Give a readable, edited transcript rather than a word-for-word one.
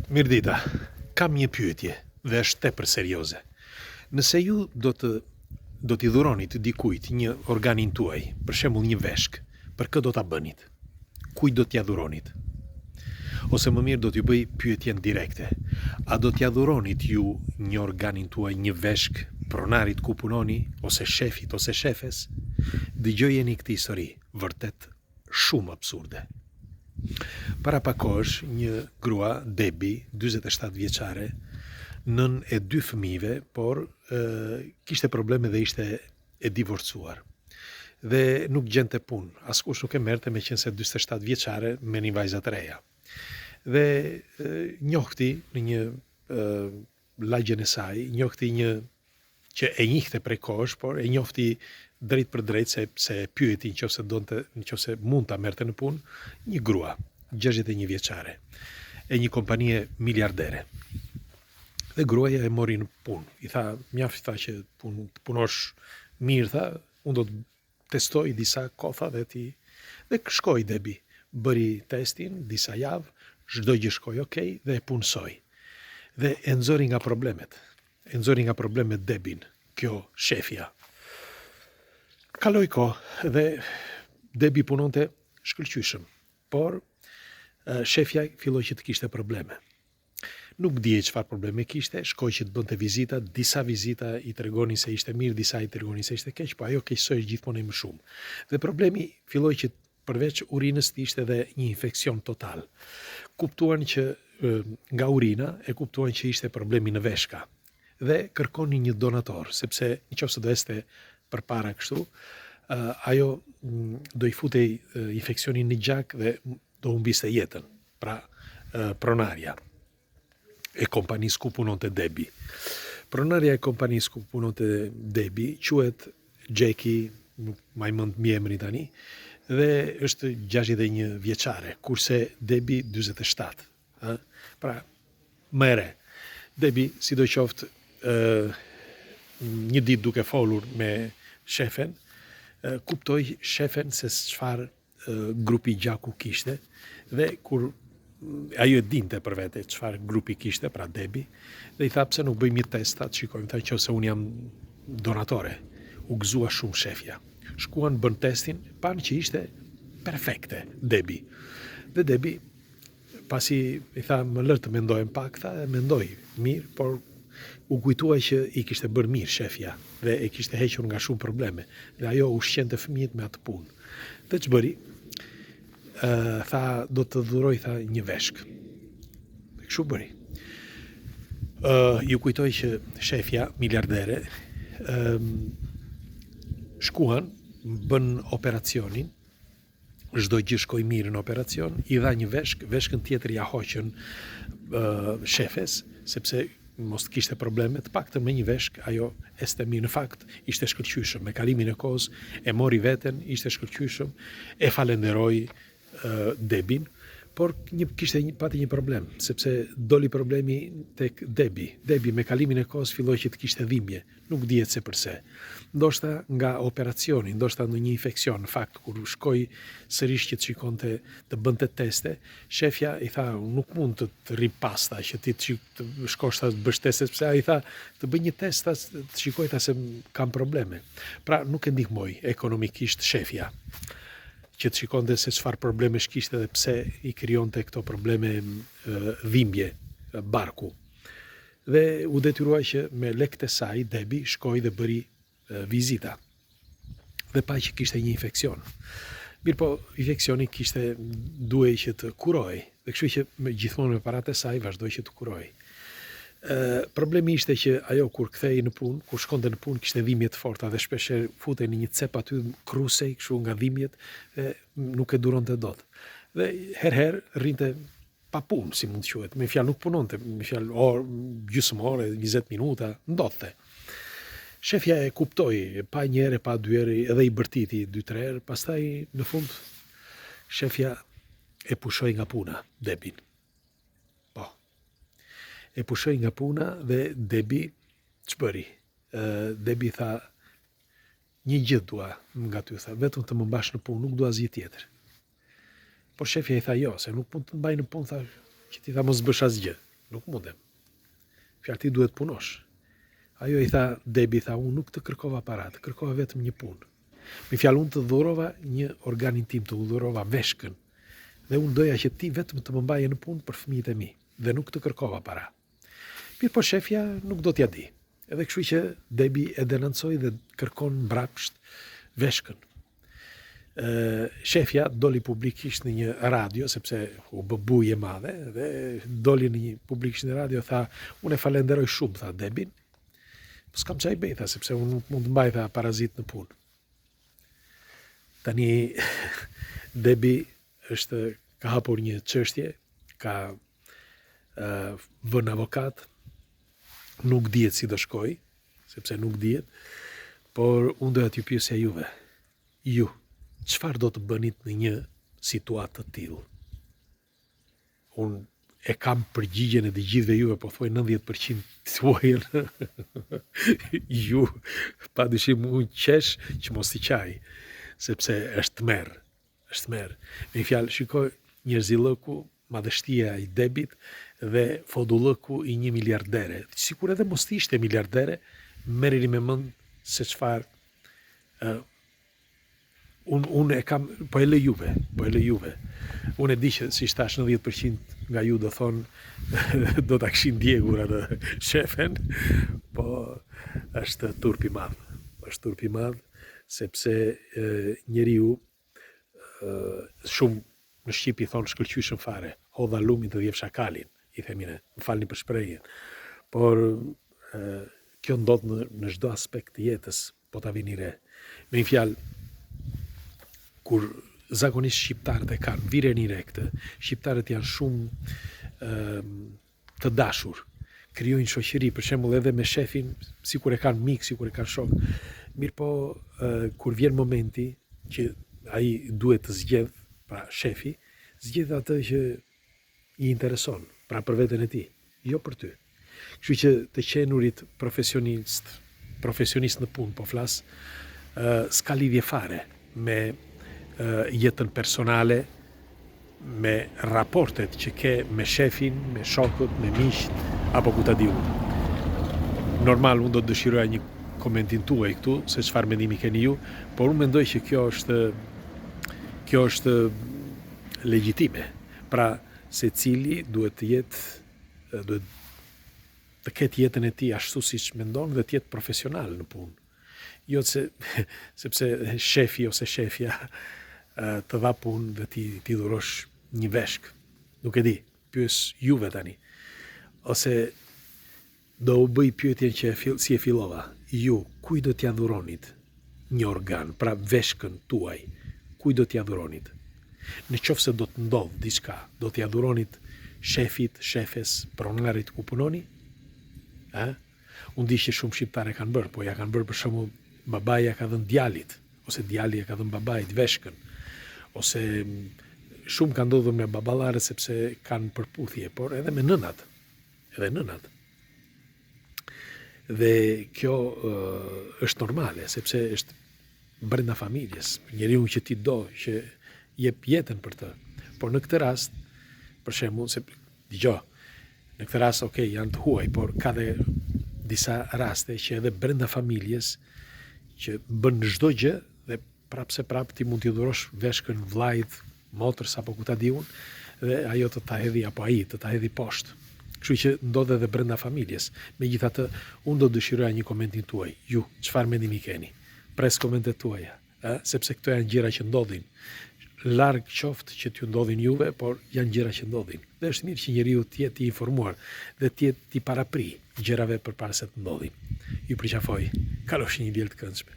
Mirdita, kam një pyetje dhe është tepër serioze. Nëse ju do t'i dhuronit dikujt një organin tuaj, për shembull një veshk, për kë do ta bënit? Kujt do t'ja dhuronit? Ose më mirë do t'ju bëj pyetjen direkte. A do t'ja dhuronit ju një organin tuaj, një veshk, pronarit ku punoni, ose shefit, ose shefes? Dëgjojeni këtë histori, vërtet shumë absurde. Para pak kohësh, një grua, Debi, 47 vjeçare, nën e 2 fëmijëve, por kishte probleme dhe ishte e divorcuar. Dhe nuk gjente punë, askush nuk e merrte me qenë se 47 vjeçare me një vajza të reja. Dhe njohti në një lagjen e saj, njohti një që e njihte prej kohësh, por e njofti drejt për drejt se pyeti nëse mund ta merrte në punë, një grua, 61 vjeçare, e një kompanie miliardere. Dhe gruaja e mori në punë. I tha, mjaft, tha që punosh mirë, tha, unë do të testoj disa kotha dhe shkoi Debi. Bëri testin disa javë, çdo gjë shkoi okay dhe e punësoi. Dhe e nxori nga problemet. E nxori nga problemet Debin, kjo shefja. Kaloi kohë dhe Debi punonte shkëlqyshëm, por shefja filloi që të kishte probleme. Nuk dije çfarë probleme kishte, shkoi që të bënte vizita, disa vizita i tregonin se ishte mirë, disa i tregonin se ishte keq, po ajo keqsoi gjithmonë më shumë. Dhe problemi filloi që përveç urinës të ishte edhe një infeksion total. Kuptuan që nga urina e kuptuan që ishte problemi në veshka. Dhe kërkonin një donator, sepse nëse do este përpara kështu, ajo do i futej infeksionin në gjak dhe do humbiste jetën. Pra, pronarja e kompanisë ku punonte Debi. Pronarja e kompanisë ku punonte Debi quhet Jackie, nuk maj mend emrin tani, dhe është 61 vjeçare, kurse Debi 47. Pra, më e re. Debi, sidoqoftë, një ditë duke folur me shefen, kuptoi shefen se çfarë grupi gjaku kishte, dhe kur ajo e dinte për vete çfarë grupi kishte, pra Debi, dhe i tha pse nuk bëjmë një test, të shikojmë, tha nëse unë jam donatore. U gëzua shumë shefja. Shkuan bën testin, panë që ishte perfekte Debi. Dhe Debi, pasi i tha më lër të mendojem pak, tha mendoj mirë, por u kujtuaj që i kishte bërë mirë shefja dhe e kishte hequr nga shumë probleme. Dhe ajo ushqente fëmijët me atë punë. Dhe ç'bëri? Tha do të dhuroj, tha, një veshk. Dhe kështu bëri. Ju kujtoj që shefja miliardere shkuan, bën operacionin, çdo gjë shkoi mirë në operacion, i dha një veshkën tjetër ja hoqën shefes, sepse mos kishte probleme, të paktën me një veshk, ajo este mirë. Në fakt, ishte shkëlqyshëm. Me kalimin e kohës, e mori veten, ishte shkëlqyshëm, e falenderoi Debin, por pati një problem, sepse doli problemi tek Debi. Debi me kalimin e kohës filloi që të kishte dhimbje, nuk dihet se përse. Ndoshta nga operacioni, ndoshta në një infeksion. Në fakt, kur shkoi sërish që të shikonte, të bënte teste, shefja i tha, nuk mund të rri pasta që ti të shkosh të bësh teste, sepse ai tha, të bëj një test, të shikoj se kam probleme. Pra, nuk e ndihmoi ekonomikisht shefja që të shikonte se çfarë probleme kishte dhe pse i krijonte këto probleme dhimbje barku. Dhe u detyrua që me lekët e saj, Debi shkoi dhe bëri vizita. Dhe pa që kishte një infeksion. Mirë po, infeksioni duhej që të kuroj, dhe kështu që gjithmonë me paratë e saj vazhdoi që të kuroj. Problemi ishte që ajo kur kthehej në punë, kur shkonte në punë, kishte dhimbje të forta dhe shpesh futej në një cep aty krusej, kështu nga dhimbjet, dhe nuk e duronte dot. Dhe herëherë rrinte pa punë, si mund të quhet, me fjalë nuk punonte, me fjalë gjysmë ore, 20 minuta, ndodhte. Shefja e kuptoi, pa një herë, pa dy herë, edhe i bërtiti 2-3 herë, pastaj në fund shefja e pushoi nga puna Debin. E pushoi nga puna dhe Debi ç'bëri? Debi tha, një gjë dua nga ty, tha, vetëm të më mbash në punë, nuk dua asgjë tjetër. Por shefja i tha jo, se nuk mund të mbaj në punë, tha, që ti tha mos bësh asgjë. nuk mundem. Fjalë ti duhet punosh. Ajo i tha, Debi tha, unë nuk të kërkova para, të kërkova vetëm një punë. Me fjalë unë të dhurova një organin tim, të dhurova veshkën. Dhe unë doja që ti vetëm të më mbaje në punë për fëmijët e mi. Dhe nuk të kërkova para. Mirë po shefja nuk do t'ja di. Edhe kështu që Debi e denoncoi dhe kërkon mbrapsht veshkën. Shefja doli publikisht në një radio, sepse u bë buje e madhe, dhe doli në një publikisht në radio, tha, unë e falenderoj shumë, tha Debin, s'kam çaj bëj, tha, sepse unë nuk mund të mbaj, tha, parazit në punë. Tani, Debi ka hapur një çështje, ka vënë avokat, nuk dihet si do shkoj, sepse nuk dihet, por unë doja t'ju pyesja juve. Ju, çfarë do të bënit në një situatë të tillë? Unë e kam përgjigjen e të gjithëve juve, po thuaj 90% tuaj. Ju, padyshim unë qesh që mos i qaj, sepse është tmerr. Me fjalë, shikoj njerëzillëku, madhështia i Debit dhe fodullëku i një miliardere. Sikur edhe mos ishte miliardere, merrni me mend se çfarë unë e kam, po e lë juve. Unë e di që si thash 90% nga ju do thonë do ta kishin ndjekur atë shefen, po është turp i madh. Është turp i madh sepse njeriu shumë në Shqip i thonë shkëlqyshëm fare, hodha lumin të dhjef shakalin, i themine, më falni për shprehjen. Por kjo ndodh në çdo aspekt të jetës, po ta vini re. Me një fjalë, kur zakonisht shqiptarët e kanë viren i re këtë, shqiptarët janë shumë të dashur, krijojnë shoqëri, për shembull edhe me shefin, sikur e kanë mik, sikur e kanë shok. Mirë po, kur vjen momenti që ai duhet të zgjedh, pra shefi, zgjedh atë që i intereson, pra për veten e tij, jo për ty. Kështu që të qenurit profesionist në punë, po flas, s'ka lidhje fare me jetën personale, me raportet që ke me shefin, me shokët, me miqt, apo ku ta di unë. Normal, unë do të dëshiroja një komentin tuaj këtu, se çfarë mendimi keni ju, por unë mendoj që kjo është legjitime. Pra, secili duhet të ketë jetën e tij ashtu siç mendon dhe të jetë profesional në punë. Jo sepse shefi ose shefja të dha punë dhe ti dhurosh një veshk. Nuk e di, pyes juve tani. Ose do u bëj pyetjen që si e fillova. Ju, kuj do t'ja dhuronit një organ, pra veshkën tuaj, kuj do t'ja dhuronit? Në qoftë se do të ndodh diçka, do t'ja dhuronit shefit, shefes, pronarit ku punoni? Unë di që shumë shqiptare kanë bërë, po ja kanë bërë për shembull babai ja ka dhënë djalit, ose djali ja ka dhënë babait veshkën, ose shumë kanë ndodhur me baballare sepse kanë përputhje, por edhe me nënat. Dhe kjo është normale, sepse është brenda familjes, njeriu që ti do, që jep jetën për të. Por në këtë rast, për shembull, në këtë rast, janë të huaj, por ka dhe disa raste që edhe brenda familjes që bën çdo gjë dhe prapë ti mund t'i dhurosh veshkën vllajt, motrës apo ku ta di unë, dhe ajo të ta hedhi apo ai të ta hedhi poshtë. Kështu që ndodh edhe brenda familjes. Megjithatë, unë do dëshiroja një komentin tuaj. Ju, çfarë mendimi keni? Pres komentet tuaja, sepse këto janë gjëra që ndodhin. Larg qoftë që t'ju ndodhin juve, por janë gjëra që ndodhin. Dhe është mirë që njeriu të jetë i informuar dhe të jetë i parapri gjërave përpara se të ndodhin. Ju përqafoj. Kalosh një diell të këndshme.